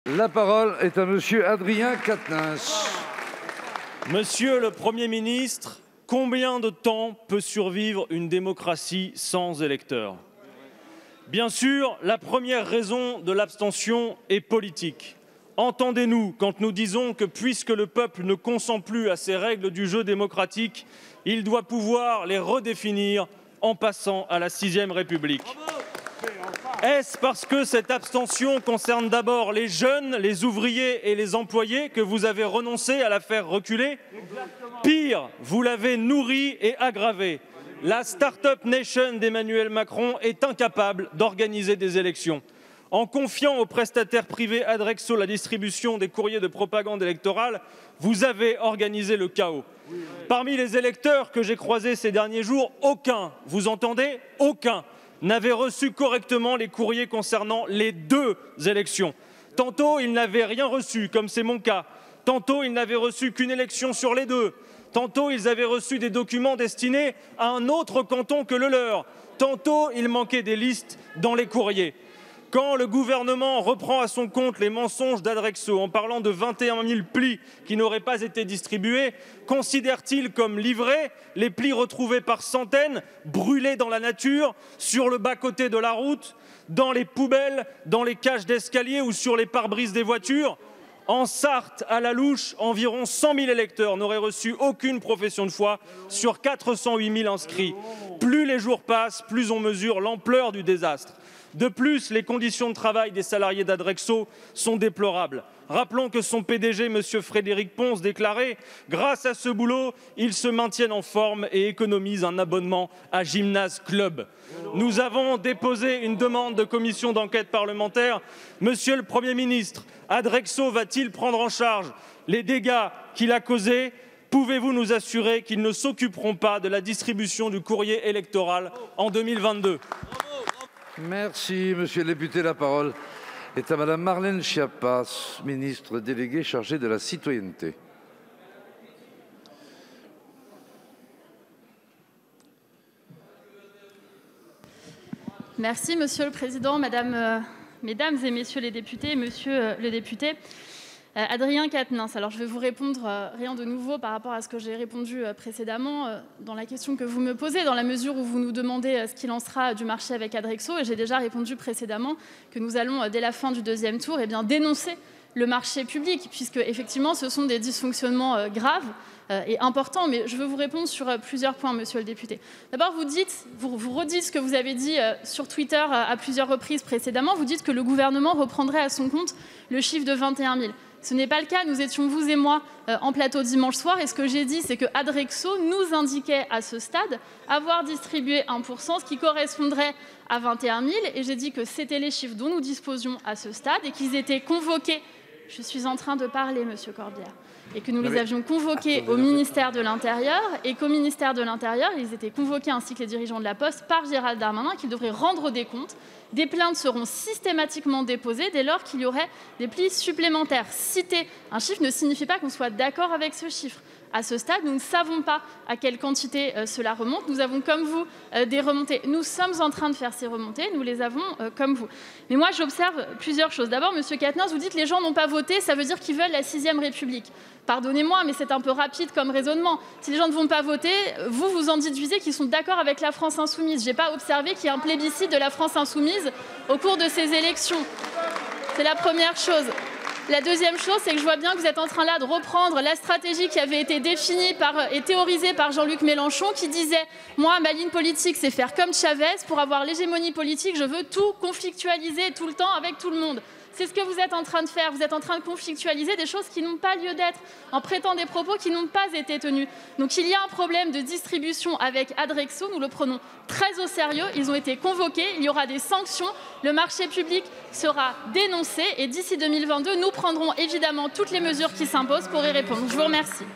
La parole est à Monsieur Adrien Quatennens. Monsieur le Premier ministre, combien de temps peut survivre une démocratie sans électeurs? Bien sûr, la première raison de l'abstention est politique. Entendez-nous quand nous disons que puisque le peuple ne consent plus à ces règles du jeu démocratique, il doit pouvoir les redéfinir en passant à la 6e République. Est-ce parce que cette abstention concerne d'abord les jeunes, les ouvriers et les employés que vous avez renoncé à la faire reculer? Pire, vous l'avez nourrie et aggravée. La Start-up Nation d'Emmanuel Macron est incapable d'organiser des élections. En confiant au prestataire privé Adrexo la distribution des courriers de propagande électorale, vous avez organisé le chaos. Parmi les électeurs que j'ai croisés ces derniers jours, aucun, vous entendez, aucun, n'avait reçu correctement les courriers concernant les 2 élections. Tantôt, ils n'avaient rien reçu, comme c'est mon cas. Tantôt, ils n'avaient reçu qu'une élection sur les 2. Tantôt, ils avaient reçu des documents destinés à un autre canton que le leur. Tantôt, il manquait des listes dans les courriers. Quand le gouvernement reprend à son compte les mensonges d'Adrexo en parlant de 21 000 plis qui n'auraient pas été distribués, considère-t-il comme livrés les plis retrouvés par centaines, brûlés dans la nature, sur le bas-côté de la route, dans les poubelles, dans les cages d'escalier ou sur les pare-brises des voitures? En Sarthe, à la louche, environ 100 000 électeurs n'auraient reçu aucune profession de foi sur 408 000 inscrits. Plus les jours passent, plus on mesure l'ampleur du désastre. De plus, les conditions de travail des salariés d'Adrexo sont déplorables. Rappelons que son PDG, M. Frédéric Pons, déclarait « Grâce à ce boulot, ils se maintiennent en forme et économisent un abonnement à Gymnase Club ». Nous avons déposé une demande de commission d'enquête parlementaire. Monsieur le Premier ministre, Adrexo va-t-il prendre en charge les dégâts qu'il a causés? Pouvez-vous nous assurer qu'ils ne s'occuperont pas de la distribution du courrier électoral en 2022? Merci, Monsieur le député. La parole est à Madame Marlène Schiappa, ministre déléguée chargée de la citoyenneté. Merci, Monsieur le Président, Mesdames et Messieurs les députés, Monsieur le député. Adrien Quatennens, alors je vais vous répondre rien de nouveau par rapport à ce que j'ai répondu précédemment dans la question que vous me posez, dans la mesure où vous nous demandez ce qu'il en sera du marché avec Adrexo, et j'ai déjà répondu précédemment que nous allons, dès la fin du 2e tour, dénoncer le marché public, puisque effectivement ce sont des dysfonctionnements graves et importants, mais je veux vous répondre sur plusieurs points, monsieur le député. D'abord, vous redites ce que vous avez dit sur Twitter à plusieurs reprises précédemment, vous dites que le gouvernement reprendrait à son compte le chiffre de 21 000. Ce n'est pas le cas, nous étions, vous et moi, en plateau dimanche soir, et ce que j'ai dit, c'est que Adrexo nous indiquait à ce stade avoir distribué 1%, ce qui correspondrait à 21 000, et j'ai dit que c'était les chiffres dont nous disposions à ce stade, et qu'ils étaient convoqués, je suis en train de parler, monsieur Corbière, et que nous les avions convoqués au ministère de l'Intérieur, et qu'au ministère de l'Intérieur, ils étaient convoqués, ainsi que les dirigeants de la Poste, par Gérald Darmanin, qu'ils devraient rendre des comptes. Des plaintes seront systématiquement déposées dès lors qu'il y aurait des plis supplémentaires. Citer un chiffre ne signifie pas qu'on soit d'accord avec ce chiffre. À ce stade, nous ne savons pas à quelle quantité cela remonte. Nous avons, comme vous, des remontées. Nous sommes en train de faire ces remontées. Nous les avons comme vous. Mais moi, j'observe plusieurs choses. D'abord, monsieur Quatennens, vous dites que les gens n'ont pas voté, ça veut dire qu'ils veulent la 6e République. Pardonnez-moi, mais c'est un peu rapide comme raisonnement. Si les gens ne vont pas voter, vous en déduisez qu'ils sont d'accord avec la France insoumise. Je n'ai pas observé qu'il y ait un plébiscite de la France insoumise au cours de ces élections. C'est la première chose. La deuxième chose, c'est que je vois bien que vous êtes en train là de reprendre la stratégie qui avait été définie et théorisée par Jean-Luc Mélenchon, qui disait « Moi, ma ligne politique, c'est faire comme Chavez. Pour avoir l'hégémonie politique, je veux tout conflictualiser tout le temps avec tout le monde. » C'est ce que vous êtes en train de faire. Vous êtes en train de conflictualiser des choses qui n'ont pas lieu d'être, en prêtant des propos qui n'ont pas été tenus. Donc il y a un problème de distribution avec Adrexo. Nous le prenons très au sérieux. Ils ont été convoqués. Il y aura des sanctions. Le marché public sera dénoncé. Et d'ici 2022, nous prendrons évidemment toutes les mesures qui s'imposent pour y répondre. Je vous remercie.